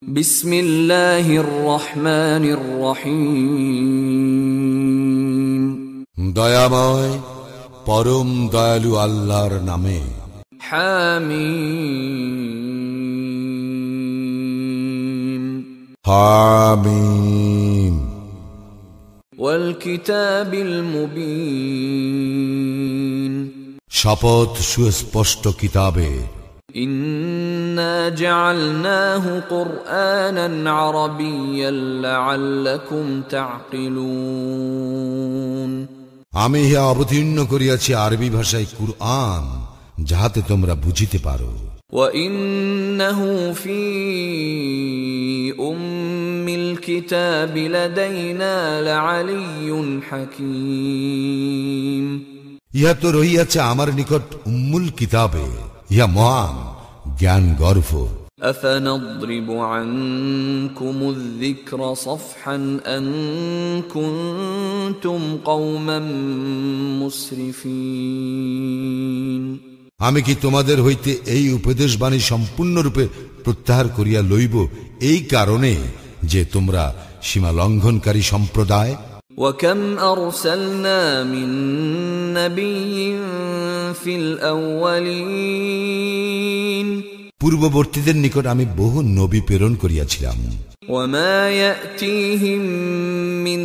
বিসমিল্লাহির রহমানির রহিম। দয়াময় পরম দয়ালু আল্লাহর নামে। হামিম হামিম। ওয়াল কিতাবিল মুবিন। শপথ সুস্পষ্ট কিতাবে। ইন্না জাআলনাহু কুরআনান আরাবিয়্যান লাআল্লাকুম তা'কিলুন। আমি ইহা অবতীর্ণ করিয়াছি আরবি ভাষায় কুরআন, যাহাতে তোমরা বুঝিতে পারো। ওয়া ইন্নাহু ফী উম্মিল কিতাবি লাদাইনা লাআলিয়্যুন হাকীম। ইহা তো রহিয়াছে আমার নিকট উম্মুল কিতাবে, ইহা মহান জ্ঞান গর্ভ। আফানাদরিবু আনকুমুয যিকরা সাফহান আন কুনতুম কওমান মুসরিফিন। আমি কি তোমাদের হইতে এই উপদেশবাণী সম্পূর্ণরূপে প্রত্যাহার করিয়া লইব এই কারণে যে তোমরা সীমা লঙ্ঘনকারী সম্প্রদায়। وَكَمْ أَرْسَلْنَا مِن نَّبِيٍّ فِي الْأَوَّلِينَ। পূর্ববর্তীদের নিকট আমি বহু নবী প্রেরণ করিয়াছিলাম। وَمَا يَأْتِيهِم مِّن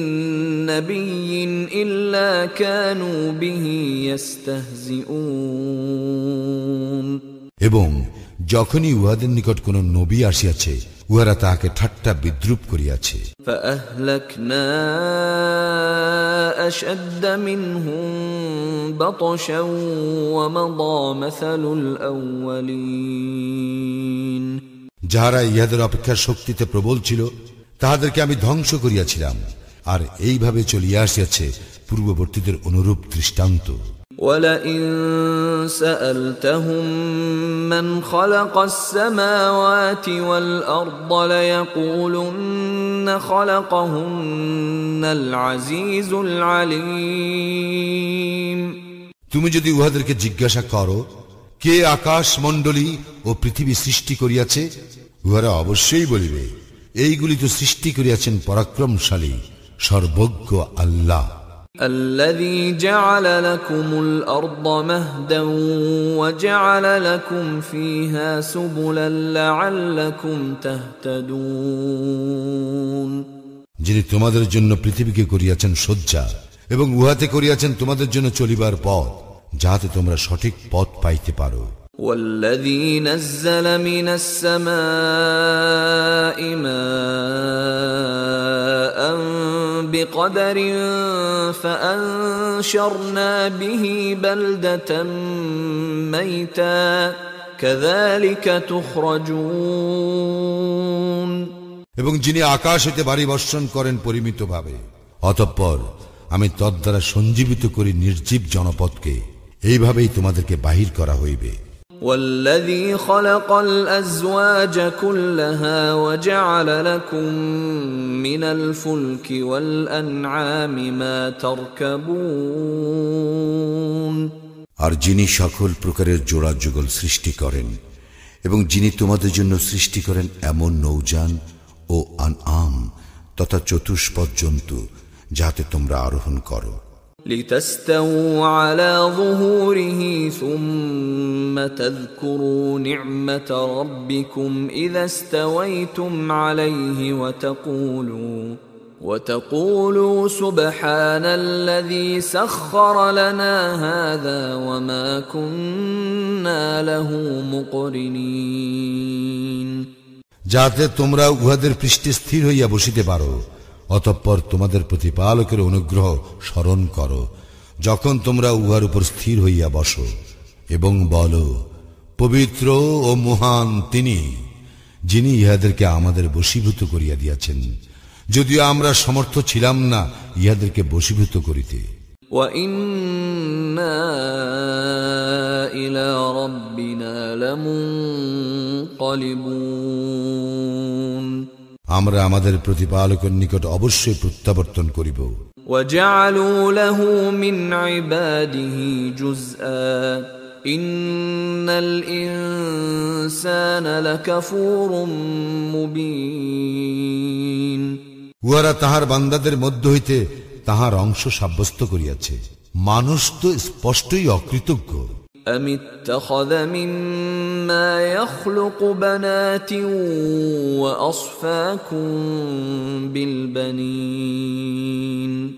نَّبِيٍّ إِلَّا كَانُوا بِهِ يَسْتَهْزِئُونَ। এবং যখনই উহাদের নিকট কোন নবী আসিয়াছে, উহারা তাহাকে ঠাট্টা বিদ্রূপ করিয়াছে। فَأَهْلَكْنَا أَشَدَّ مِنْهُمْ بَطْشًا وَمَضَى مَثَلُ الْأَوَّلِينَ। যাহারা ইহাদের অপেক্ষা শক্তিতে প্রবল ছিল, তাহাদেরকে আমি ধ্বংস করিয়াছিলাম, আর এইভাবে চলিয়া আসিয়াছে পূর্ববর্তীদের অনুরূপ দৃষ্টান্ত। وَلَئِن سَأَلْتَهُم مَّنْ خَلَقَ السَّمَاوَاتِ وَالْأَرْضَ لَيَقُولُنَّ خَلَقَهُنَّ الْعَزِيزُ الْعَلِيمُ। তুমি যদি উহাদেরকে জিজ্ঞাসা করো, কে আকাশ মণ্ডলী ও পৃথিবী সৃষ্টি করিয়াছে, উহারা অবশ্যই বলিবে, এইগুলি তো সৃষ্টি করিয়াছেন পরাক্রমশালী সর্বজ্ঞ আল্লাহ। الذي جعل لكم الأرض مهدا وجعل لكم فيها سبلا لعلكم تهتدون। যিনি তোমাদের জন্য পৃথিবীকে করিয়াছেন শয্যা এবং উহাতে করিয়াছেন তোমাদের জন্য চলিবার পথ, যাহাতে তোমরা সঠিক পথ পাইতে পারো। والذي نزل من السماء ماء بقدر فأنشرنا به بلدة ميتا كذلك تخرجون। এবং যিনি আকাশ হইতে বাড়ি বর্ষণ করেন পরিমিতভাবে, অতঃপর আমি তদ্বারা সঞ্জীবিত করি নির্জীব জনপদকে, এইভাবেই তোমাদেরকে বাহির করা হইবে। والذي خلق الأزواج كلها وجعل لكم من الفلك والأنعام ما تركبون। আর যিনি সকল প্রকারের জোড়া যুগল সৃষ্টি করেন এবং যিনি তোমাদের জন্য সৃষ্টি করেন এমন নৌযান ও আনআম তথা চতুষ্পদ জন্তু, যাতে তোমরা আরোহণ করো। لتستووا على ظهوره ثم تذكروا نعمة ربكم إذا استويتم عليه وتقولوا سبحان الذي سخر لنا هذا وما كنا له مقرنين। যাতে তোমরা উহাদের পৃষ্ঠে স্থির হইয়া বসিতে পারো, অতঃপর তোমাদের প্রতিপালকের অনুগ্রহ স্মরণ করো যখন তোমরা উহার উপর স্থির হইয়া বসো, এবং বলো, পবিত্র ও মহান তিনি, যিনি ইহাদেরকে আমাদের বশীভূত করিয়া দিয়াছেন, যদিও আমরা সমর্থ ছিলাম না ইহাদেরকে বশীভূত করিতে। وَإِنَّا إِلَى رَبِّنَا لَمُنقَلِبُونَ। আমরা আমাদের প্রতিপালকের নিকট অবশ্যই প্রত্যাবর্তন করিব। وَجَعَلُوا لَهُ مِنْ عِبَادِهِ جُزْءًا ইন্নাল ইনসানা লাকাফুরুম মুবিন। উহারা তাহার বান্দাদের মধ্য হইতে তাহার অংশ সাব্যস্ত করিয়াছে, মানুষ তো স্পষ্টই অকৃতজ্ঞ। أم اتخذ مما يخلق بنات وأصفاكم بالبنين।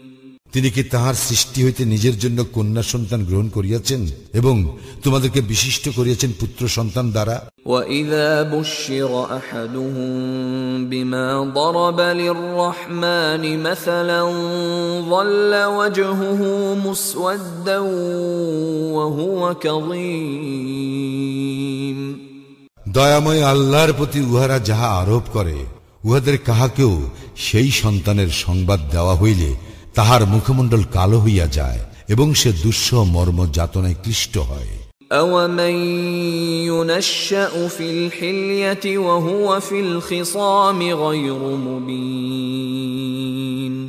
তিনি কি তাহার সৃষ্টি হইতে নিজের জন্য কন্যা সন্তান গ্রহণ করিয়াছেন এবং তোমাদেরকে বিশিষ্ট করিয়াছেন পুত্র সন্তান দ্বারা। وَإِذَا بُشِّرَ أَحَدُهُم بِمَا ضَرَبَ لِلرَّحْمَنِ مَثَلًا ظَلَّ وَجْهُهُ مُسْوَدًّا وَهُوَ كَظِيمٌ। দয়াময় আল্লাহর প্রতি উহারা যাহা আরোপ করে, উহাদের কাহাকেও সেই সন্তানের সংবাদ দেওয়া হইলে তাহার মুখমণ্ডল কালো হইয়া যায় এবং সে দুঃসহ মর্ম যাতনায় ক্লিষ্ট হয়। أَوَمَن يُنَشَّأُ فِي الْحِلْيَةِ وَهُوَ فِي الْخِصَامِ غَيْرُ مُبِينٍ।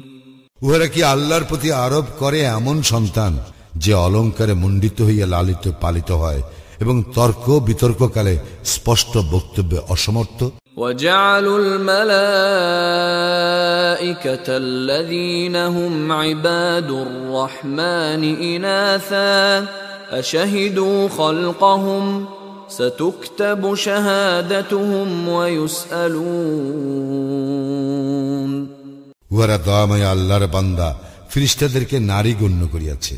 উহারা কি আল্লাহর প্রতি আরোপ করে এমন সন্তান যে অলঙ্কারে মণ্ডিত হইয়া লালিত পালিত হয় এবং তর্ক বিতর্ককালে স্পষ্ট বক্তব্যে অসমর্থ। وَجَعَلُوا الْمَلَائِكَةَ الَّذِينَ هُمْ عِبَادُ الرَّحْمَنِ إِنَاثًا أَشَهِدُوا خَلْقَهُمْ سَتُكْتَبُ شَهَادَتُهُمْ وَيُسْأَلُونَ। উহারা দয়াময় আল্লাহর বান্দা ফেরেশতাদেরকে নারী গণ্য করিয়াছে।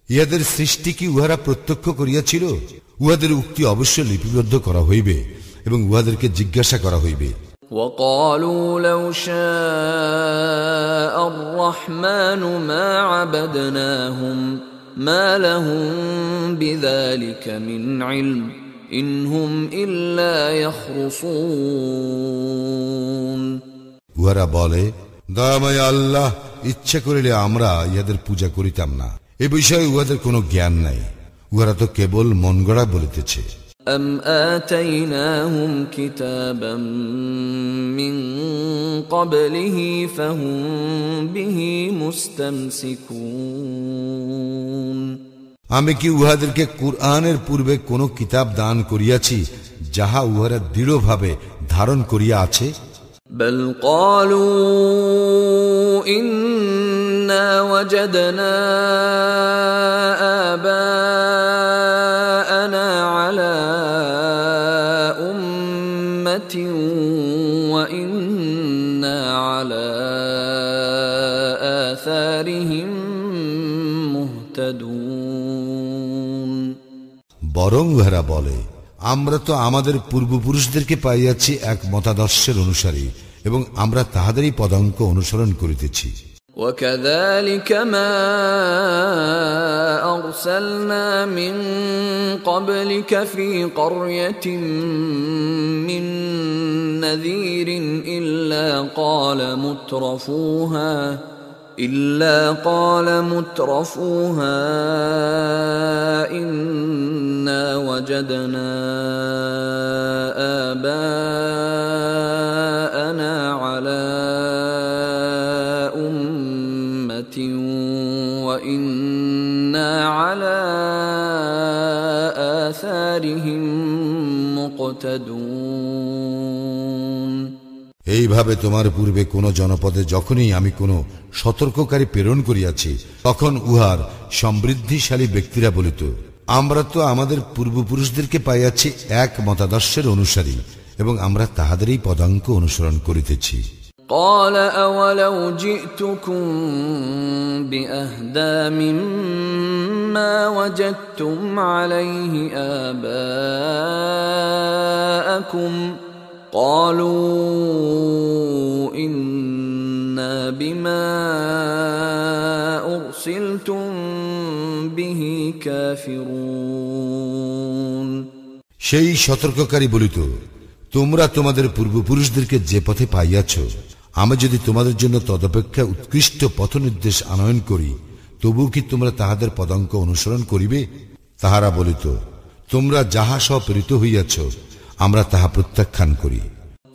ইহাদের সৃষ্টি কি উহারা প্রত্যক্ষ করিয়াছিল? উহাদের উক্তি অবশ্য লিপিবদ্ধ করা হইবে এবং উহাদেরকে জিজ্ঞাসা করা হইবে। وَقَالُوا لَوْ شَاءَ الرَّحْمَنُ مَا عَبَدْنَاهُمْ مَا لَهُمْ بِذَلِكَ مِنْ عِلْمٍ إِنْ هُمْ إِلَّا يَخْرُصُونَ। উহারা বলে, দয়াময় আল্লাহ ইচ্ছা করিলে আমরা ইহাদের পূজা করিতাম না, এ বিষয়ে উহাদের কোনো জ্ঞান নাই, উহারা তো কেবল মন গড়া বলিতেছে। أَمْ آتَيْنَاهُمْ كِتَابًا مِّن قَبْلِهِ فَهُمْ بِهِ مُسْتَمْسِكُونَ। আমি কি উহাদেরকে কুরআনের পূর্বে কোন কিতাব দান করিয়াছি যাহা উহারা দৃঢ়ভাবে ধারণ করিয়া আছে? بَلْ قَالُوا إِنَّا وَجَدْنَا آبَاءَنَا عَلَى أُمَّةٍ وَإِنَّا عَلَى آثَارِهِم مُهْتَدُونَ। বরং উহারা বলে, আমরা তো আমাদের পূর্বপুরুষদেরকে পাইয়াছি এক মতাদর্শের অনুসারী এবং আমরা তাহাদেরই পদাঙ্ক অনুসরণ করিতেছি। وَكَذَلِكَ مَا أَرْسَلْنَا مِن قَبْلِكَ فِي قَرْيَةٍ مِّن نَّذِيرٍ إِلَّا قَالَ مُتْرَفُوهَا إِنَّا وَجَدْنَا آبَاءَنَا عَلَى أُمَّةٍ وَإِنَّا عَلَى آثَارِهِم مُقْتَدُونَ। এইভাবে তোমার পূর্বে কোন জনপদে যখনই আমি কোন সতর্ককারী প্রেরণ করিয়াছি, তখন উহার সমৃদ্ধিশালী ব্যক্তিরা বলিত, আমরা তো আমাদের পূর্বপুরুষদেরকে পাইয়াছি এক মতাদর্শের অনুসারী এবং আমরা তাহাদেরই পদাঙ্ক অনুসরণ করিতেছি। قَالَ أَوَلَوْ جِئْتُكُمْ بِأَهْدَىٰ مِمَّا وَجَدتُّمْ عَلَيْهِ آبَاءَكُمْ قَالُوا إِنَّا بِمَا أُرْسِلْتُمْ بِهِ كَافِرُونَ। সেই সতর্ককারী বলিত, তোমরা তোমাদের পূর্বপুরুষদেরকে যে পথে পাইয়াছ, আমি যদি তোমাদের জন্য তদপেক্ষা উৎকৃষ্ট পথনির্দেশ আনয়ন করি, তবু কি তোমরা তাহাদের পদাঙ্ক অনুসরণ করিবে? তাহারা বলিত, তোমরা যাহা সব প্রেরিত হইয়াছ আমরা তাহা প্রত্যাখ্যান করি।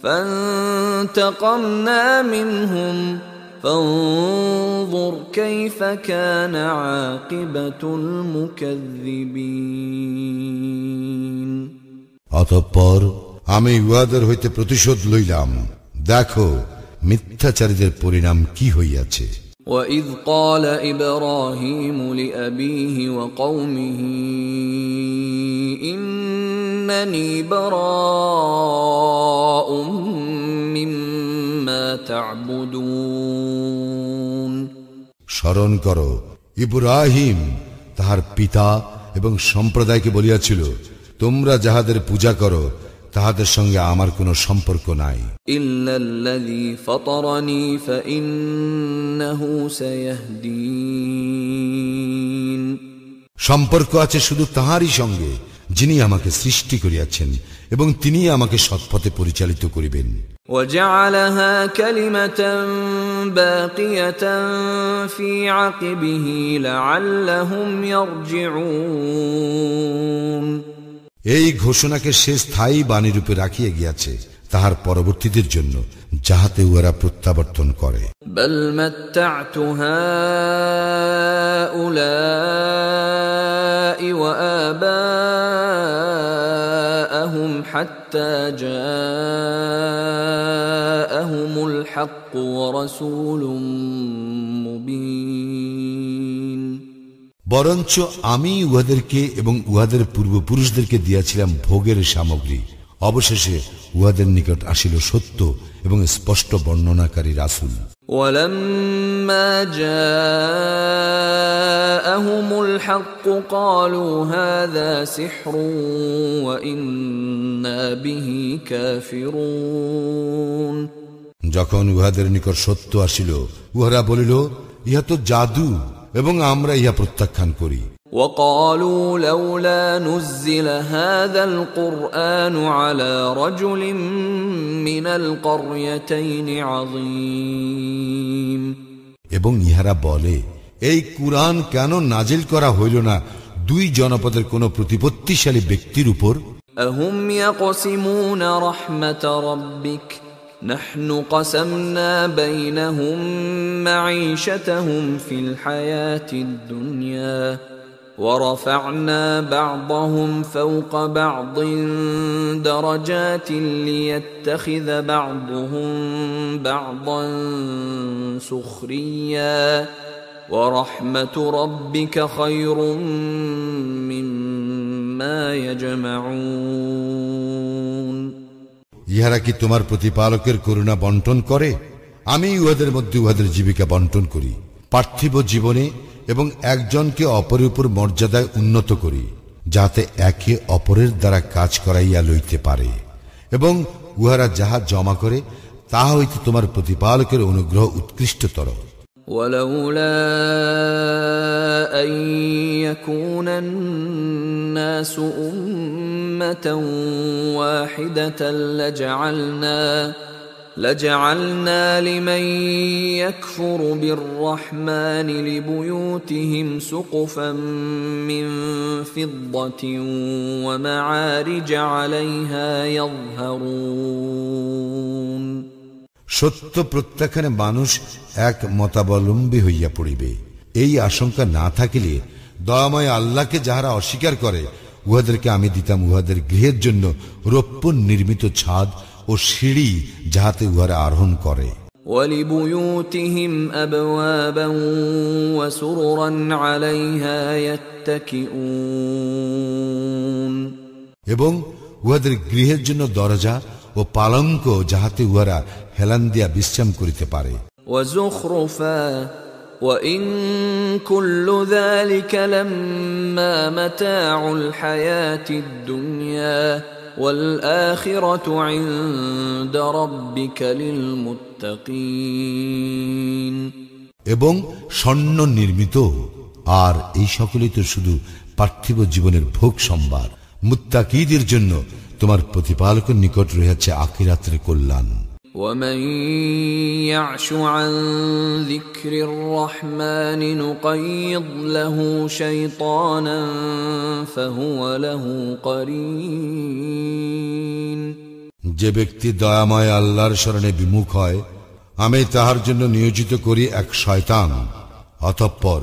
فانتقمنا منهم فانظر كيف كان عاقبة المكذبين অতঃপর আমি উহাদের হইতে প্রতিশোধ লইলাম, দেখো মিথ্যাচারীদের পরিণাম কি হইয়াছে। وَإِذْ قَالَ إِبْرَاهِيمُ لِأَبِيهِ وَقَوْمِهِ إِنَّنِي بَرَاءٌ مِّمَّا تَعْبُدُونَ স্মরণ করো, ইব্রাহিম তাহার পিতা এবং সম্প্রদায়কে বলিয়াছিল, তোমরা যাহাদের পূজা করো তাহাদের সঙ্গে আমার কোনো সম্পর্ক নাই। ইল্লাল্লাযী ফাতারানী ফাইন্নাহু সায়াহদিন, সম্পর্ক আছে শুধু তাহারই সঙ্গে যিনি আমাকে সৃষ্টি করিয়াছেন এবং তিনি আমাকে সৎপথে পরিচালিত করিবেন। ওয়াজআলাহা কালিমাতান বাকিয়াতান ফি আকিবিহি লাআল্লাহুম ইয়ারজিউন, এই ঘোষণাকে সে স্থায়ী বাণীরূপে রাখিয়া গিয়াছে তাহার পরবর্তীদের জন্য, যাহাতে উহারা প্রত্যাবর্তন করে। বল মাত্তা'তু হাউলাই ওয়া আবাআহুম হাত্তা জাআহুমুল হক ওয়া রাসূলুম মুবিন, বরঞ্চ আমি উহাদেরকে এবং উহাদের পূর্বপুরুষদেরকে দিয়াছিলাম ভোগের সামগ্রী, অবশেষে উহাদের নিকট আসিল সত্য এবং স্পষ্ট বর্ণনাকারী রাসূল। ওয়ালাম্মা জাআহুমুল হক ক্বালু হাযা সিহরুন ওয়া ইন্না বিহি কাফিরুন, যখন উহাদের নিকট সত্য আসিল উহারা বলিল, ইহা তো জাদু এবং আমরা ইহা প্রত্যাখ্যান করি। وقالوا لولا نزل هذا القرآن على رجل من القريتين عظيم, এবং ইহারা বলে, এই কুরআন কেন নাজিল করা হইল না দুই জনপদের কোন প্রতিপত্তিশালী ব্যক্তির উপর? أهم يقسمون رحمة ربك نحن قسمنا بينهم معيشتهم في الحياة الدنيا ورفعنا بعضهم فوق بعض درجات ليتخذ بعضهم بعضا سخريا ورحمة ربك خير مما يجمعون। ইহারা কি তোমার প্রতিপালকের করুণা বন্টন করে? আমি উহাদের মধ্যে উহাদের জীবিকা বন্টন করি, পার্থিব জীবনে এবং একজনকে অপরের উপর মর্যাদায় উন্নত করি, যাতে একে অপরের দ্বারা কাজ করাইয়া লইতে পারে, এবং উহারা যাহা জমা করে তাহা হইতে তোমার প্রতিপালকের অনুগ্রহ উৎকৃষ্টতর। ولولا أن يكون الناس أمة واحدة لجعلنا لمن يكفر بالرحمن لبيوتهم سقفا من فضة ومعارج عليها يظهرون। সত্য প্রত্যাখ্যানে মানুষ এক মতাবলম্বী হইয়া পড়িবে, এই আশঙ্কা না থাকিলে দয়াময় আল্লাহকে যাহারা অস্বীকার করে উহাদেরকে আমি দিতাম উহাদের গৃহের জন্য রৌপ্য নির্মিত ছাদ ও সিঁড়ি, যাহাতে উহারা আরোহণ করে। وَلِبُيُوتِهِمْ أَبْوَابًا وَسُرُرًا عَلَيْهَا يَتَّكِئُونَ, এবং উহাদের গৃহের জন্য দরজা ও পালঙ্ক, যাহাতে উহারা হেলান দিয়া বিশ্রাম করিতে পারে। وَزُخْرُفًا وَإِن كُلُّ ذَلِكَ لَمَّا مَتَاعُ الْحَيَاةِ الدُّنْيَا وَالْآخِرَةُ عِندَ رَبِّكَ لِلْمُتَّقِينَ, এবং স্বর্ণ নির্মিত, আর এই সকলেই তো শুধু পার্থিব জীবনের ভোগ সম্ভার, মুত্তাকীদের জন্য তোমার প্রতিপালকের নিকট রয়েছে আখিরাতের কল্যাণ। وَمَن يَعْشُ عَن ذِكْرِ الرَّحْمَنِ نُقَيِّضْ لَهُ شَيْطَانًا فَهُوَ لَهُ قَرِينٌ, যে ব্যক্তি দয়াময় আল্লাহর শরণে বিমুখ হয় আমি তাহার জন্য নিয়োজিত করি এক শয়তান, অতঃপর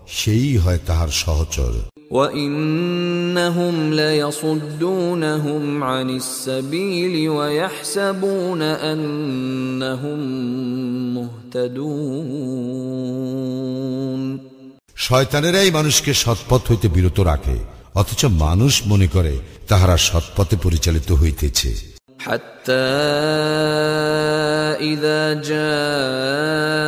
সেই হয় তাহার সহচর। وَإِنَّهُمْ لَيَصُدُّونَهُمْ عَنِ السَّبِيلِ وَيَحْسَبُونَ أَنَّهُمْ مُهْتَدُونَ শয়তানেরাই মানুষকে সৎপথ হইতে বিরত রাখে, অথচ মানুষ মনে করে তাহারা সৎপথে পরিচালিত হইতেছে। حتى إذا جاءنا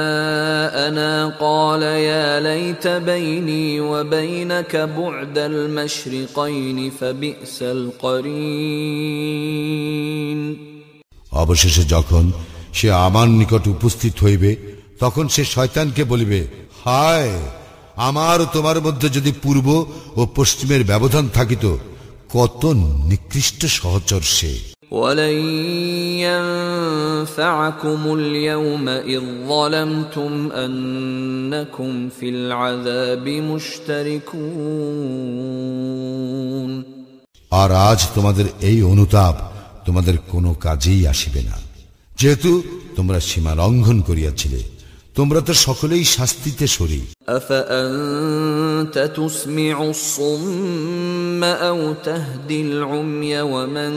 قال يا ليت بيني وبينك بعد المشرقين فبئس القرين অবশেষে যখন সে আমার নিকট উপস্থিত হইবে, তখন সে শয়তানকে বলিবে, হায়, আমার তোমার মধ্যে যদি পূর্ব ও পশ্চিমের ব্যবধান থাকিত, কত নিকৃষ্ট সহচর সে। وَلَنْ يَنْفَعَكُمُ الْيَوْمَ إِذْ ظَلَمْتُمْ أَنَّكُمْ فِي الْعَذَابِ مُشْتَرِكُونَ আর আজ তোমাদের এই অনুতাপ তোমাদের কোনো কাজেই আসিবে না, যেহেতু তোমরা সীমা লঙ্ঘন করিয়াছিলে। তোমরা তো সকলেই শাস্তিতে শরীক। أَفَأَنْتَ تُسْمِعُ الصُّمَّ أَوْ تَهْدِي الْعُمْيَ وَمَنْ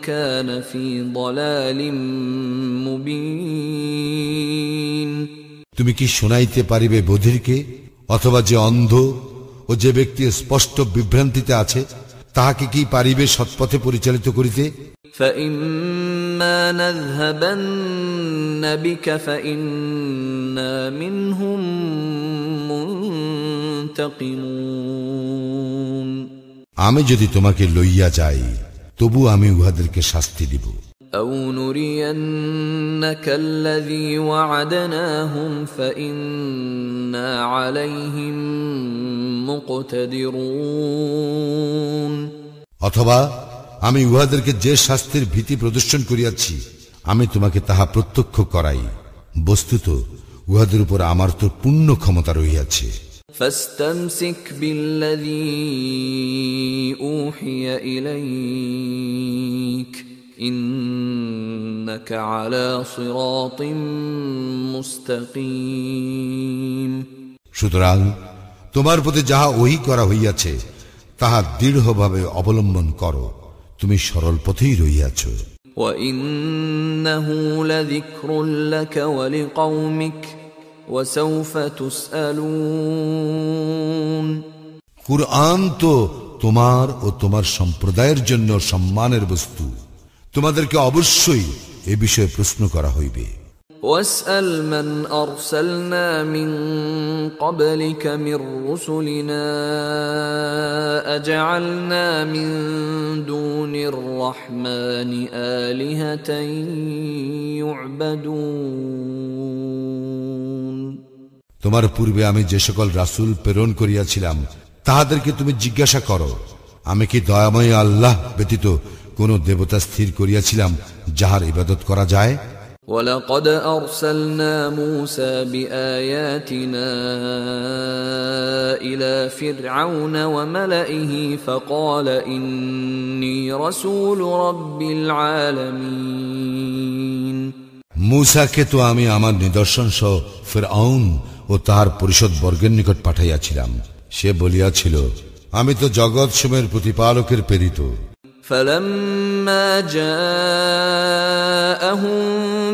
كَانَ فِي ضَلَالٍ مُبِينٍ তুমি কি শোনাইতে পারিবে বধিরকে, অথবা যে অন্ধ ও যে ব্যক্তি স্পষ্ট বিভ্রান্তিতে আছে, তাহাকে কি পারিবে সৎপথে পরিচালিত করিতে? فَإِمَّا نَذْهَبَنَّ بِكَ فَإِنَّا مِنْهُمْ مُنْتَقِمُونَ আমি যদি তোমাকে লইয়া যাই, তবু আমি উহাদেরকে শাস্তি দিব। أَوْ نُرِيَنَّكَ الَّذِي وَعَدْنَاهُمْ فَإِنَّا عَلَيْهِمْ مُقْتَدِرُونَ অথবা আমি উহাদেরকে যে শাস্তির ভীতি প্রদর্শন করিয়াছি, আমি তোমাকে তাহা প্রত্যক্ষ করাই। বস্তুত উহাদের উপর আমার তো পূর্ণ ক্ষমতা রহিয়াছে। فَاسْتَمْسِكْ بِالَّذِي أُوحِيَ إِلَيْكَ إِنَّكَ عَلَى صِرَاطٍ مُسْتَقِيمٍ সুতরাং তোমার প্রতি যাহা ওহী করা হইয়াছে, তাহা দৃঢ়ভাবে অবলম্বন করো, তুমি সরল পথেই রহিয়াছ। وَإِنَّهُ لَذِكْرٌ لَكَ وَلِقَوْمِكَ وَسَوْفَ تُسْأَلُونَ কুরআন তো তোমার ও তোমার সম্প্রদায়ের জন্য সম্মানের বস্তু, তোমাদেরকে অবশ্যই এ বিষয়ে প্রশ্ন করা হইবে। وَاسْأَلْ مَنْ أَرْسَلْنَا مِنْ قَبْلِكَ مِنْ رُسُلِنَا أَجَعَلْنَا مِنْ دُونِ الرَّحْمَنِ آلِهَةً يُعْبَدُونَ তোমার পূর্বে আমি যে সকল রাসূল প্রেরণ করিয়াছিলাম, তাহাদেরকে তুমি জিজ্ঞাসা করো, আমি কি দয়াময় আল্লাহ ব্যতীত কোন দেবতা স্থির করিয়াছিলাম যাহার ইবাদত করা যায়? وَلَقَدْ أَرْسَلْنَا مُوسَى بِآيَاتِنَا إِلَى فِرْعَوْنَ وَمَلَئِهِ فَقَالَ إِنِّي رَسُولُ رَبِّ الْعَالَمِينَ মূসাকে তো আমি আমার নিদর্শন সহ ফিরআউন ও তাহার পরিষদ বর্গের নিকট পাঠাইয়াছিলাম। সে বলিয়াছিল, আমি তো জগৎ সমূহের প্রতিপালকের প্রেরিত। فَلَمَّا جَاءَهُم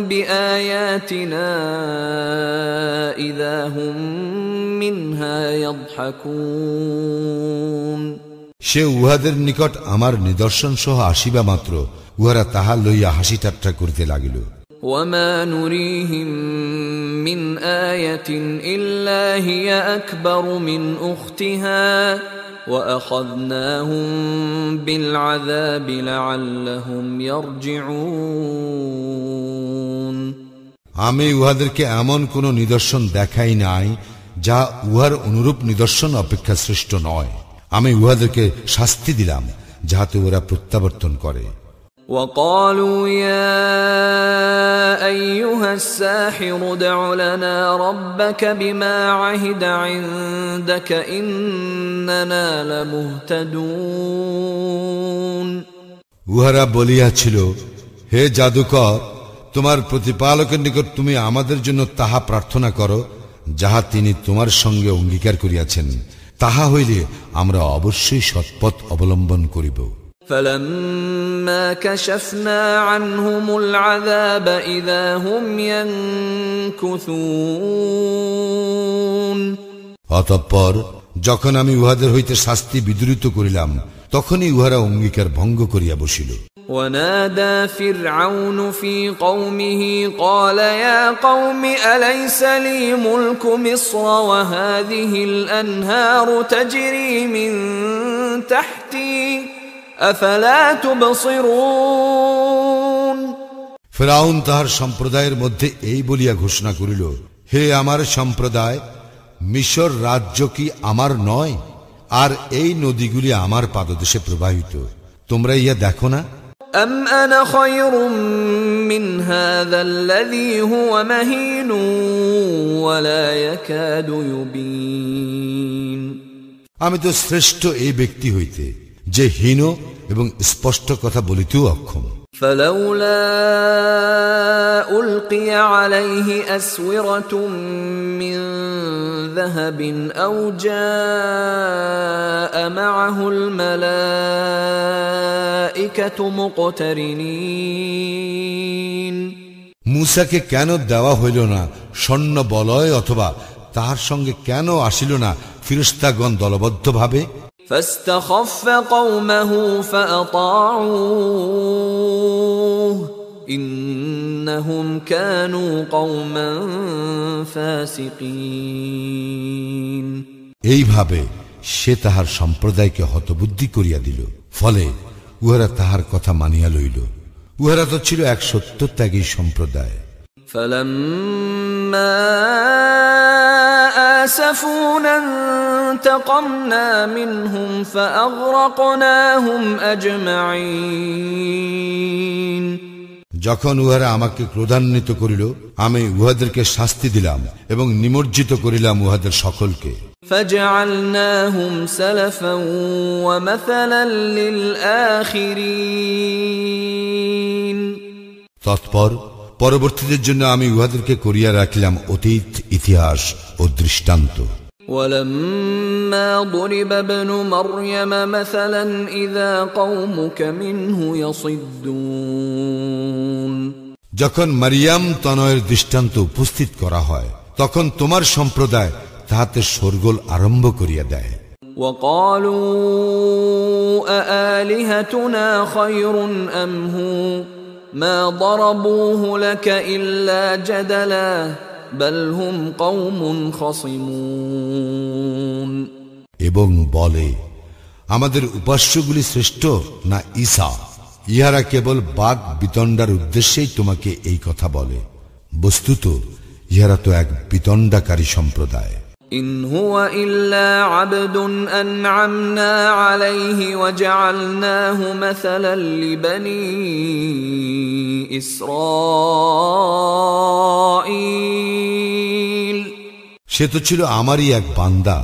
بِآيَاتِنَا إِذَا هُم مِّنْهَا يَضْحَكُونَ সে উহাদের নিকট আমার নিদর্শন সহ আসিবা মাত্র উহারা তাহা লইয়া হাসি ঠাট্টা করিতে লাগিল। وَمَا نُرِيهِم مِّنْ آيَةٍ إِلَّا هِيَ أَكْبَرُ مِنْ أُخْتِهَا وَأَخَذْنَاهُمْ بِالْعَذَابِ لَعَلَّهُمْ يَرْجِعُونَ আমি উহাদেরকে এমন কোন নিদর্শন দেখাই নাই যা উহার অনুরূপ নিদর্শন অপেক্ষা শ্রেষ্ঠ নয়। আমি উহাদেরকে শাস্তি দিলাম যাহাতে ওরা প্রত্যাবর্তন করে। وَقَالُوا يَا أَيُّهَا السَّاحِرُ ادْعُ لَنَا رَبَّكَ بِمَا عَهِدَ عِندَكَ إِنَّنَا لَمُهْتَدُونَ উহারা বলিয়াছিল, হে জাদুকর, তোমার প্রতিপালকের নিকট তুমি আমাদের জন্য তাহা প্রার্থনা করো যাহা তিনি তোমার সঙ্গে অঙ্গীকার করিয়াছেন, তাহা হইলে আমরা অবশ্যই সৎপথ অবলম্বন করিব। فَلَمَّا كَشَفْنَا عَنْهُمُ الْعَذَابَ إِذَا هُمْ يَنكُثُونَ অতঃপর যখন আমি উহাদের হইতে শাস্তি বিদূরিত করিলাম, তখনই উহারা অঙ্গীকার ভঙ্গ করিয়া বসিল। وَنَادَى فِرْعَوْنُ فِي قَوْمِهِ قَالَ يَا قَوْمِ أَلَيْسَ لِي مُلْكُ مِصْرَ وَهَذِهِ الْأَنْهَارُ تَجْرِي مِنْ تَحْتِي أَفَلَا تُبْصِرُونَ ফিরআউন তাহার সম্প্রদায়ের মধ্যে এই বলিয়া ঘোষণা করিল, হে আমার সম্প্রদায়, মিশর রাজ্য কি আমার নয়? আর এই নদীগুলি আমার পাদদেশে প্রবাহিত, তোমরা ইহা দেখো না? أَمْ أَنَا خَيْرٌ مِّنْ هَذَا الَّذِي هُوَ مَهِينٌ وَلَا يَكَادُ يُبِينُ আমি তো শ্রেষ্ঠ এই ব্যক্তি হইতে, যে হীন এবং স্পষ্ট কথা বলিতেও অক্ষম। فَلَوْلَا أُلْقِيَ عَلَيْهِ أَسْوِرَةٌ مِّن ذَهَبٍ أَوْ جَاءَ مَعَهُ الْمَلَائِكَةُ مُقْتَرِنِينَ মূসাকে কেন দেওয়া হইল না স্বর্ণ বলয়, অথবা তাহার সঙ্গে কেন আসিল না ফিরিস্তাগণ দলবদ্ধভাবে? فَاسْتَخَفَّ قَوْمَهُ فَأَطَاعُوهُ إِنَّهُمْ كَانُوا قَوْمًا فَاسِقِينَ এইভাবে সে তাহার সম্প্রদায়কে হতবুদ্ধি করিয়া দিল, ফলে উহারা তাহার কথা মানিয়া লইল। উহারা তো ছিল এক সত্যত্যাগী সম্প্রদায়। فَلَمَّا آسَفُونَا انتَقَمْنَا مِنْهُمْ فَأَغْرَقْنَاهُمْ أَجْمَعِينَ যখন উহারা আমাকে ক্রোধান্বিত করিল, আমি উহাদেরকে শাস্তি দিলাম এবং নিমজ্জিত করিলাম উহাদের সকলকে। فَجَعَلْنَاهُمْ سَلَفًا وَمَثَلًا لِلْآخِرِينَ তৎপর পরবর্তীদের জন্য আমি উহাদেরকে করিয়া রাখিলাম অতীত ইতিহাস ও দৃষ্টান্ত। وَلَمَّا ضُرِبَ ابْنُ مَرْيَمَ مَثَلًا إِذَا قَوْمُكَ مِنْهُ يَصِدُّونَ যখন মারিয়াম তনয়ের দৃষ্টান্ত উপস্থিত করা হয়, তখন তোমার সম্প্রদায় তাহাতে শোরগোল আরম্ভ করিয়া দেয়। وَقَالُوا أَآلِهَتُنَا خَيْرٌ أَمْ هُوَ مَا ضَرَبُوهُ لَكَ إِلَّا جَدَلًا بَلْ هُمْ قَوْمٌ خَصِمُونَ এবং বলে, আমাদের উপাস্যগুলি শ্রেষ্ঠ না ঈসা? ইহারা কেবল বাগ বিতণ্ডার উদ্দেশ্যেই তোমাকে এই কথা বলে। বস্তুত ইহারা তো এক বিতণ্ডাকারী সম্প্রদায়। إِنْ هُوَ إِلَّا عَبْدٌ أَنْعَمْنَا عَلَيْهِ وَجَعَلْنَاهُ مَثَلًا لِبَنِي إِسْرَائِيلَ সে তো ছিল আমারই এক বান্দা,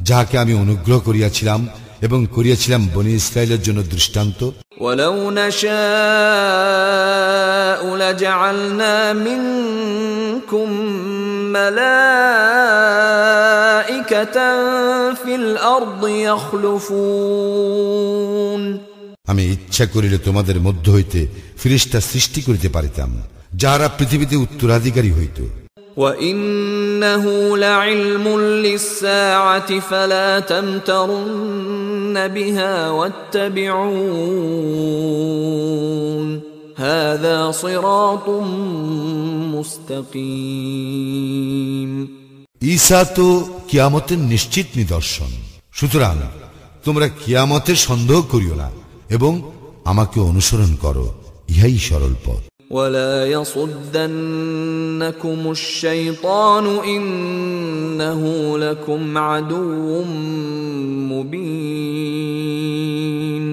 যাহাকে আমি অনুগ্রহ করিয়াছিলাম এবং করিয়াছিলাম বনি ইসরায়েলের জন্য দৃষ্টান্ত। وَلَوْ نَشَاءُ لَجَعَلْنَا مِنْكُمْ مَلَائِكَةً فِي الْأَرْضِ يَخْلُفُونَ আমি ইচ্ছা করিলে তোমাদের মধ্য হইতে ফিরিস্তা সৃষ্টি করিতে পারিতাম, যাহারা পৃথিবীতে উত্তরাধিকারী হইত। وَإِنَّهُ لَعِلْمٌ لِلسَّاعَةِ فَلَا تَمْتَرُنَّ بِهَا وَاتَّبِعُونِ هَذَا صِرَاطٌ مُسْتَقِيمٌ ঈসা তো কিয়ামতের নিশ্চিত নিদর্শন, সুতরাং তোমরা কিয়ামতের সন্দেহ করিও না এবং আমাকে অনুসরণ করো, ইহাই সরল পথ। وَلَا يَصُدَّنَّكُمُ الشَّيْطَانُ إِنَّهُ لَكُمْ عَدُوٌّ مُبِينٌ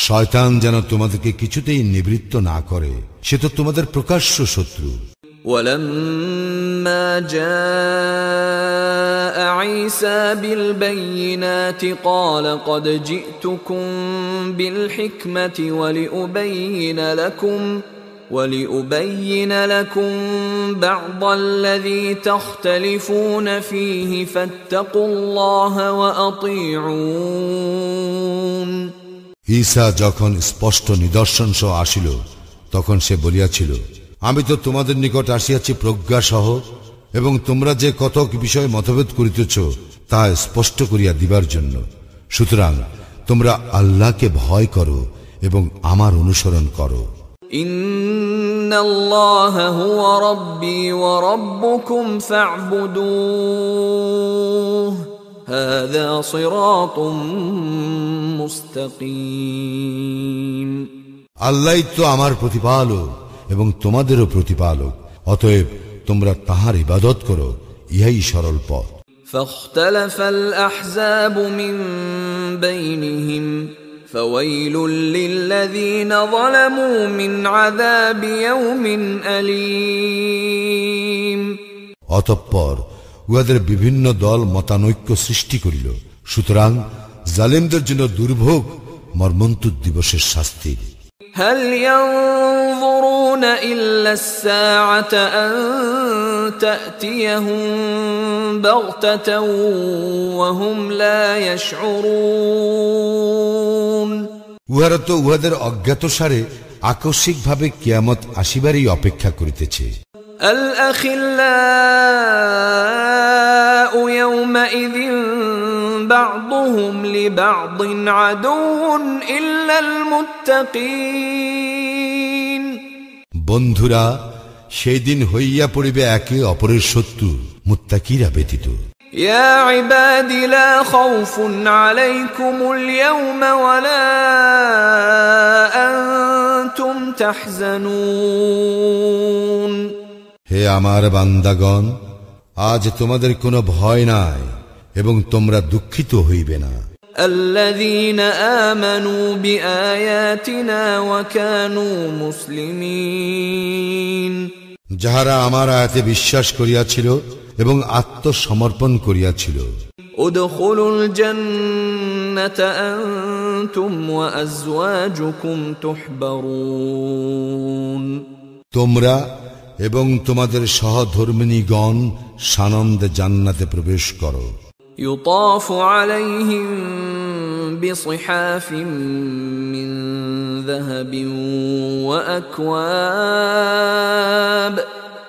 শয়তান যেন তোমাদেরকে কিছুতেই নিবৃত্ত না করে, সে তো তোমাদের প্রকাশ্য শত্রু। وَلَمَّا جَاءَ عِيسَى بِالْبَيِّنَاتِ قَالَ قَدْ جِئْتُكُمْ بِالْحِكْمَةِ وَلِأُبَيِّنَ لَكُمْ بَعْضَ الَّذِي تَخْتَلِفُونَ فِيهِ فَاتَّقُوا اللَّهَ وَأَطِيعُونِ। ঈসা যখন স্পষ্ট নিদর্শন সহ আসিল, তখন সে বলিয়াছিল, আমি তো তোমাদের নিকট আসিয়াছি প্রজ্ঞা সহ, এবং তোমরা যে কতক বিষয় মতভেদ করিতেছ তা স্পষ্ট করিয়া দিবার জন্য। সুতরাং তোমরা আল্লাহকে ভয় করো এবং আমার অনুসরণ করো। ইন্নাল্লাহা হুয়া রাব্বী ওয়া রাব্বুকুম ফা'বুদূহু হাযা সিরাতুম মুস্তাকিম। আল্লাহই তো আমার প্রতিপালক এবং তোমাদেরও প্রতিপালক, অতএব তোমরা তাঁহার ইবাদত করো, ইহাই সরল পথ। فاختلف الأحزاب من بينهم فويل للذين ظلموا من عذاب يوم أليم। অতঃপর উহাদের বিভিন্ন দল মতানৈক্য সৃষ্টি করিল, সুতরাং জালেমদের জন্য দুর্ভোগ মর্মন্তুদ দিবসের শাস্তি। هل ينظرون إلا الساعة أن تأتيهم بغتة وهم لا يشعرون। উহারা তো উহাদের অজ্ঞাতসারে আকস্মিকভাবে কিয়ামত আসিবারই অপেক্ষা করিতেছে। الأخلاء يومئذ بعضهم لبعض عدو إلا المتقين। বন্ধুরা সেই দিন হইয়া পড়িবে একে অপরের শত্রু, মুত্তাকিরা ব্যতীত। يا عباد لا خوف عليكم اليوم ولا أنتم تحزنون। হে আমার বান্দাগণ, আজ তোমাদের কোনো ভয় নাই এবং তোমরা দুঃখিত হইবে না। الذين آمنوا بآياتنا وكانوا مسلمين। যাহারা আমার আয়াতে বিশ্বাস করিয়াছিল এবং আত্মসমর্পণ করিয়াছিল। ادخلوا الجنة أنتم وأزواجكم تحبرون। তোমরা এবং তোমাদের সহধর্মিণীগণ সানন্দে জান্নাতে প্রবেশ করো। يطاف عليهم بصحاف من ذهب وأكواب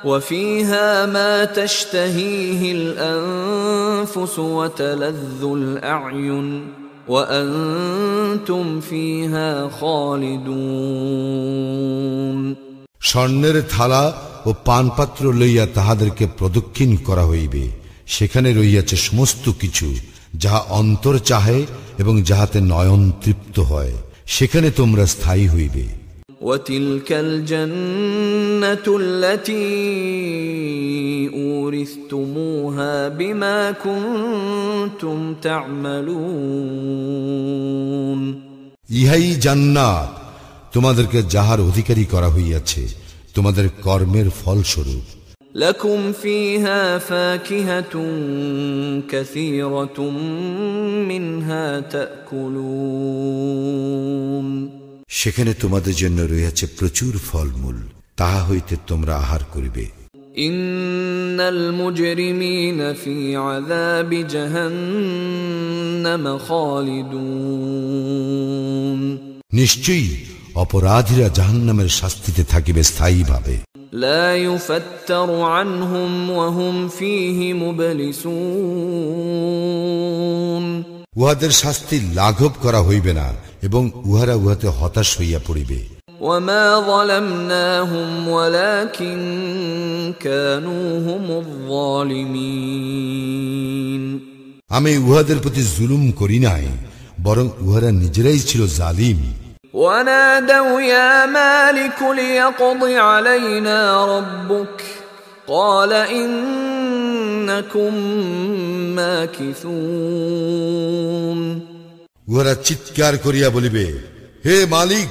وفيها ما تشتهيه الأنفس وتلذ الأعين وأنتم فيها خالدون। স্বর্ণের থালা ও পানপাত্র লইয়া তাহাদেরকে প্রদক্ষিণ করা হইবে, সেখানে রইয়াছে সমস্ত কিছু যাহা অন্তর চাহে এবং যাহাতে নয়ন তৃপ্ত হয়, সেখানে তোমরা স্থায়ী হইবে। وتلك الجنة التي أورثتموها بما كنتم تعملون। ইহাই জান্নাত, তোমাদেরকে যাহার অধিকারী করা হইয়াছে তোমাদের কর্মের ফলস্বরূপ। لكم فيها فاكهة كثيرة منها تأكلون। সেখানে তোমাদের জন্য রয়েছে প্রচুর ফলমূল, তাহা হইতে তোমরা আহার করিবে। إن المجرمين في عذاب جهنم خالدون। নিশ্চয়ই অপরাধীরা জাহান্নামের শাস্তিতে থাকিবে স্থায়ীভাবে। لا يفتر عنهم وهم فيه مبلسون। উহাদের শাস্তি লাঘব করা হইবে না এবং উহারা উহাতে হতাশ হইয়া পড়িবে। وما ظلمناهم ولكن كانوا هم الظالمين। আমি উহাদের প্রতি জুলুম করি নাই, বরং উহারা নিজেরাই ছিল জালিম। ونادوا يا مالك ليقض علينا ربك قال إنكم ماكثون। উহারা চিৎকার করিয়া বলিবে, হে মালিক,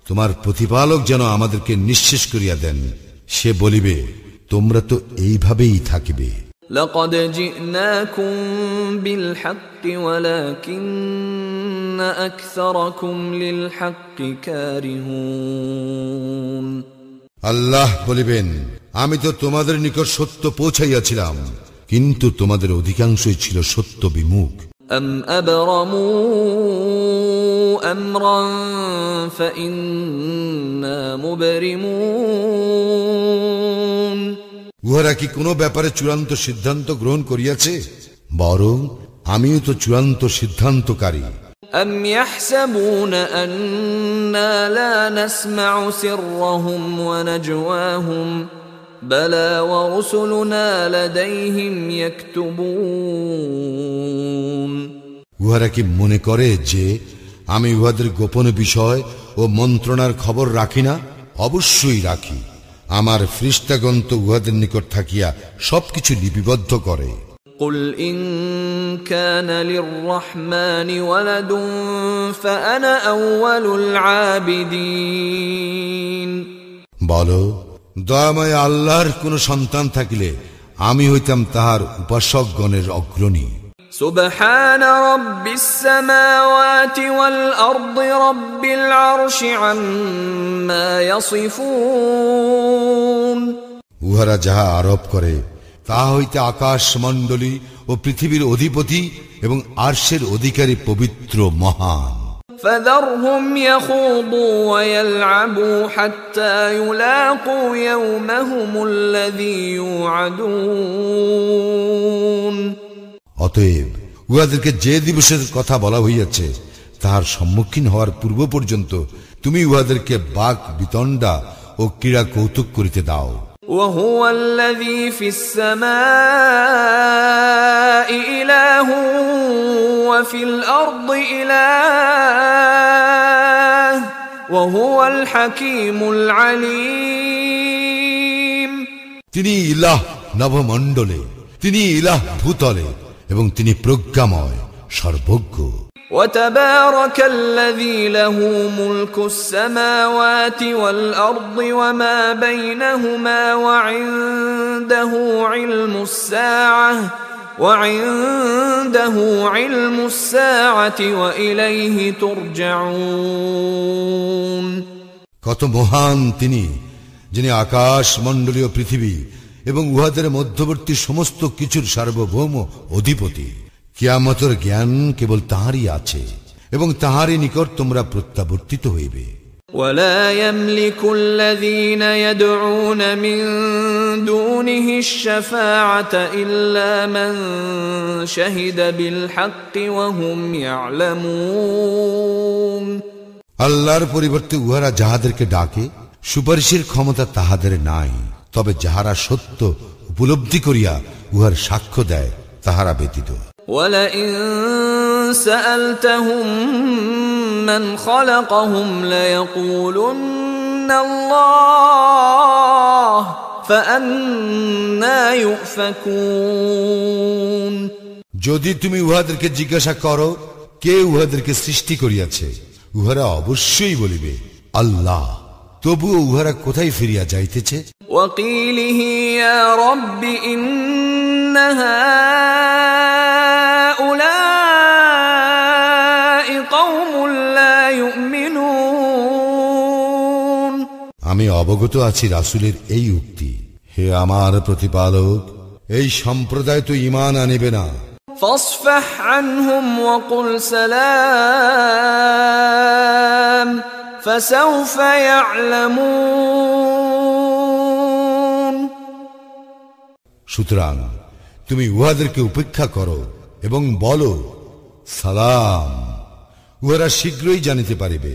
তোমার প্রতিপালক যেন আমাদেরকে নিঃশেষ করিয়া দেন। সে বলিবে, তোমরা তো এইভাবেই থাকিবে। لقد جئناكم بالحق ولكن أكثركم للحق كارهون। আল্লাহ বলিবেন, আমি তো তোমাদের নিকট সত্য পৌঁছাইয়াছিলাম, কিন্তু তোমাদের অধিকাংশই ছিল সত্য বিমুখ। أم أبرموا أمرا فإنا مبرمون উহারা কি কোনো ব্যাপারে চূড়ান্ত সিদ্ধান্ত গ্রহণ করিয়াছে? বরং আমিও তো চূড়ান্ত সিদ্ধান্তকারী। أم يحسبون أنا لا نسمع سرهم ونجواهم بلى ورسلنا لديهم يكتبون উহারা কি মনে করে যে আমি উহাদের গোপন বিষয় ও মন্ত্রণার খবর রাখি না? অবশ্যই রাখি। আমার ফেরেশতাগণ তো উহাদের নিকট থাকিয়া সবকিছু লিপিবদ্ধ করে। قل إن كان للرحمن ولد فأنا أول العابدين বলো, দয়াময় আল্লাহর কোন সন্তান থাকিলে আমি হইতাম তাহার উপাসকগণের অগ্রণী। سبحان رب السماوات والأرض رب العرش عما يصفون উহারা যাহা আরোপ করে তাহা হইতে আকাশ মণ্ডলী ও পৃথিবীর অধিপতি এবং আরশের অধিকারী পবিত্র মহান। فذرهم يخوضوا ويلعبوا حتى يلاقوا يومهم الذي يوعدون অতএব উহাদেরকে যে দিবসের কথা বলা হইয়াছে তাহার সম্মুখীন হওয়ার পূর্ব পর্যন্ত তুমি উহাদেরকে বাক বিতণ্ডা ও ক্রীড়া কৌতুক করিতে দাও। وهو الذي في السماء إله وفي الأرض إله وهو الحكيم العليم তিনি ইলাহ নভমণ্ডলে, তিনি ইলাহ ভূতলে এবং তিনি প্রজ্ঞাময় সর্বজ্ঞ। وتبارك الذي له ملك السماوات والأرض وما بينهما وعنده علم الساعة وإليه ترجعون কত মহান তিনি, যিনি আকাশ মণ্ডলীয় পৃথিবী এবং উহাদের মধ্যবর্তী সমস্ত কিছুর সার্বভৌম অধিপতি। কিয়ামতের জ্ঞান কেবল তাহারই আছে এবং তাহারই নিকট তোমরা প্রত্যাবর্তিত হইবে। ولا يملك الذين يدعون من دونه الشفاعة إلا من شهد بالحق وهم يعلمون আল্লাহর পরিবর্তে উহারা যাহাদেরকে ডাকে সুপারিশের ক্ষমতা তাহাদের নাই, তবে যাহারা সত্য উপলব্ধি করিয়া উহার সাক্ষ্য দেয় তাহারা ব্যতীত। وَلَئِن سَأَلْتَهُم مَّنْ خَلَقَهُمْ لَيَقُولُنَّ اللَّهُ فَأَنَّى يُؤْفَكُونَ যদি তুমি উহাদেরকে জিজ্ঞাসা করো কে উহাদেরকে সৃষ্টি করিয়াছে, উহারা অবশ্যই বলিবে আল্লাহ। তবুও উহারা কোথায় ফিরিয়া যাইতেছে? وَقِيلِهِ يَا رَبِّ إِنَّ هَؤُلَاءِ قَوْمٌ لَّا يُؤْمِنُونَ আমি অবগত আছি রাসূলের এই উক্তি, হে আমার প্রতিপালক, এই সম্প্রদায় তো ঈমান আনিবে না। فاصفح عنهم وقل سلام فسوف يعلمون সুতরাং তুমি উহাদেরকে উপেক্ষা করো এবং বলো সালাম, উহারা শীঘ্রই জানিতে পারিবে।